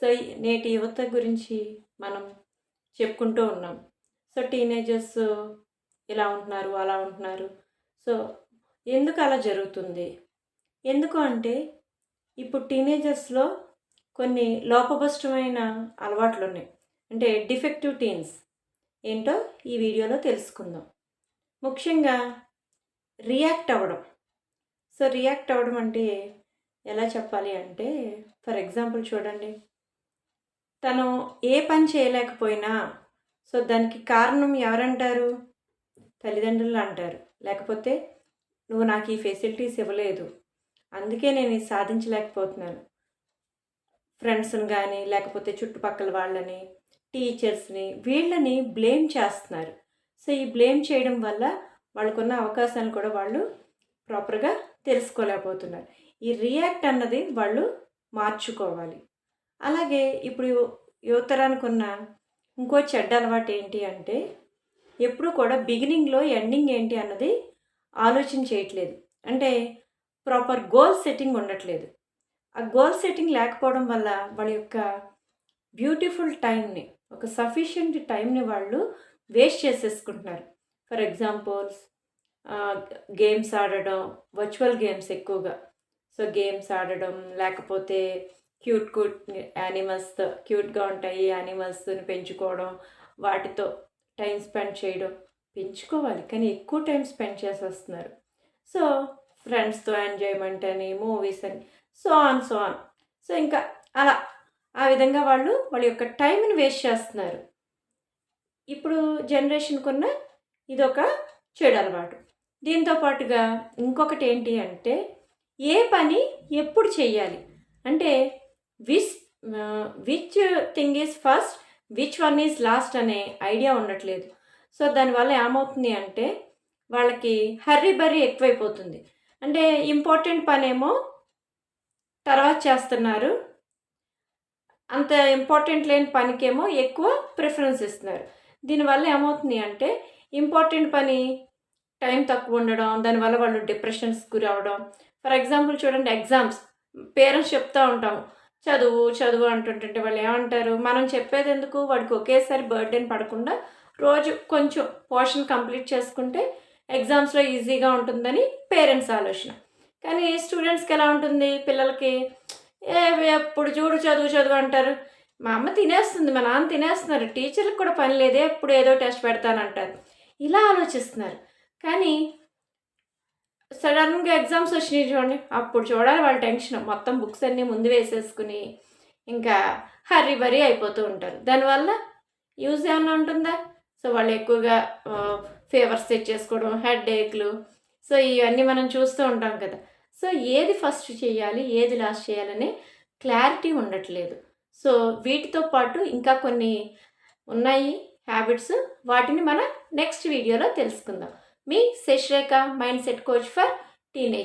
So నేటి యువత గురించి మనం చెప్పుకుంటూ ఉన్నాం. సో టీనేజర్స్ ఇలా ఉంటున్నారు, అలా ఉంటున్నారు. సో ఎందుకు అలా జరుగుతుంది? ఎందుకు అంటే ఇప్పుడు టీనేజర్స్‌లో కొన్ని లోపభూయిష్టమైన అలవాట్లున్నాయి. అంటే డిఫెక్టివ్ టీన్స్ ఏంటో ఈ వీడియోలో తెలుసుకుందాం. ముఖ్యంగా రియాక్ట్ అవ్వడం. సో రియాక్ట్ అవ్వడం అంటే ఎలా చెప్పాలి అంటే, ఫర్ ఎగ్జాంపుల్ చూడండి, తను ఏ పని చేయలేకపోయినా సో దానికి కారణం ఎవరంటారు? తల్లిదండ్రులు అంటారు. లేకపోతే నువ్వు నాకు ఈ ఫెసిలిటీస్ ఇవ్వలేదు, అందుకే నేను ఇది సాధించలేకపోతున్నాను. ఫ్రెండ్స్‌ని కానీ లేకపోతే చుట్టుపక్కల వాళ్ళని, టీచర్స్‌ని వీళ్ళని బ్లేమ్ చేస్తున్నారు. సో ఈ బ్లేమ్ చేయడం వల్ల వాళ్ళకున్న అవకాశాలను కూడా వాళ్ళు ప్రాపర్‌గా తెలుసుకోలేకపోతున్నారు. ఈ రియాక్ట్ అన్నది వాళ్ళు మార్చుకోవాలి. అలాగే ఇప్పుడు యువతరానికి ఉన్న ఇంకో చెడ్డ అలవాటు ఏంటి అంటే, ఎప్పుడు కూడా బిగినింగ్‌లో ఎండింగ్ ఏంటి అన్నది ఆలోచన చేయట్లేదు. అంటే ప్రాపర్ గోల్ సెట్టింగ్ ఉండట్లేదు. ఆ గోల్ సెట్టింగ్ లేకపోవడం వల్ల వాళ్ళ యొక్క బ్యూటిఫుల్ టైంని, ఒక సఫిషియంట్ టైంని వాళ్ళు వేస్ట్ చేసేసుకుంటున్నారు. ఫర్ ఎగ్జాంపుల్స్ గేమ్స్ ఆడడం, వర్చువల్ గేమ్స్ ఎక్కువగా. సో గేమ్స్ ఆడడం, లేకపోతే క్యూట్ యానిమల్స్‌తో, క్యూట్‌గా ఉంటాయి యానిమల్స్‌ని పెంచుకోవడం, వాటితో టైం స్పెండ్ చేయడం. పెంచుకోవాలి కానీ ఎక్కువ టైం స్పెండ్ చేసేస్తున్నారు. సో ఫ్రెండ్స్‌తో ఎంజాయ్‌మెంట్ అని, మూవీస్ అని, సో ఆన్. సో ఇంకా అలా ఆ విధంగా వాళ్ళ యొక్క టైంని వేస్ట్ చేస్తున్నారు. ఇప్పుడు జనరేషన్‌కున్న ఇదొక చెడు అలవాటు. దీంతో పాటుగా ఇంకొకటి ఏంటి అంటే, ఏ పని ఎప్పుడు చేయాలి అంటే which thing is first, which one is lost అనే ఐడియా ఉండట్లేదు. సో దానివల్ల ఏమవుతుంది అంటే వాళ్ళకి హర్రీ బర్రీ ఎక్కువైపోతుంది. అంటే ఇంపార్టెంట్ పనేమో తర్వాత చేస్తున్నారు, అంత ఇంపార్టెంట్ లేని పనికేమో ఎక్కువ ప్రిఫరెన్స్ ఇస్తున్నారు. దీనివల్ల ఏమవుతుంది అంటే ఇంపార్టెంట్ పని టైం తక్కువ ఉండడం, దానివల్ల వాళ్ళు డిప్రెషన్స్ గురి అవ్వడం. ఫర్ ఎగ్జాంపుల్ చూడండి, ఎగ్జామ్స్ పేరెంట్స్ చెప్తూ ఉంటాము, చదువు చదువు అంటుంటే వాళ్ళు ఏమంటారు, మనం చెప్పేది ఎందుకు, వాడికి ఒకేసారి బర్డెన్ పడకుండా రోజు కొంచెం పోర్షన్ కంప్లీట్ చేసుకుంటే ఎగ్జామ్స్లో ఈజీగా ఉంటుందని పేరెంట్స్ ఆలోచన. కానీ స్టూడెంట్స్కి ఎలా ఉంటుంది, పిల్లలకి ఎప్పుడు చూడు చదువు చదువు అంటారు. మా అమ్మ తినేస్తుంది, మా నాన్న తినేస్తున్నారు, టీచర్లకు కూడా పని లేదే, ఎప్పుడు ఏదో టెస్ట్ పెడతానంటారు. ఇలా ఆలోచిస్తున్నారు. కానీ సడన్గా ఎగ్జామ్స్ వచ్చినాయి చూడండి, అప్పుడు చూడాలి వాళ్ళ టెన్షన్. మొత్తం బుక్స్ అన్నీ ముందు వేసేసుకుని ఇంకా హర్రీ బరీ అయిపోతూ ఉంటారు. దానివల్ల యూజ్ ఏమన్నా ఉంటుందా? సో వాళ్ళు ఎక్కువగా ఫీవర్స్ తెచ్చేసుకోవడం, హెడ్ ఏక్లు, సో ఇవన్నీ మనం చూస్తూ ఉంటాం కదా. సో ఏది ఫస్ట్ చేయాలి, ఏది లాస్ట్ చేయాలనే క్లారిటీ ఉండట్లేదు. సో వీటితో పాటు ఇంకా కొన్ని ఉన్నాయి హ్యాబిట్స్, వాటిని మనం నెక్స్ట్ వీడియోలో తెలుసుకుందాం. మీ Sasirekha mind set coach for teenage.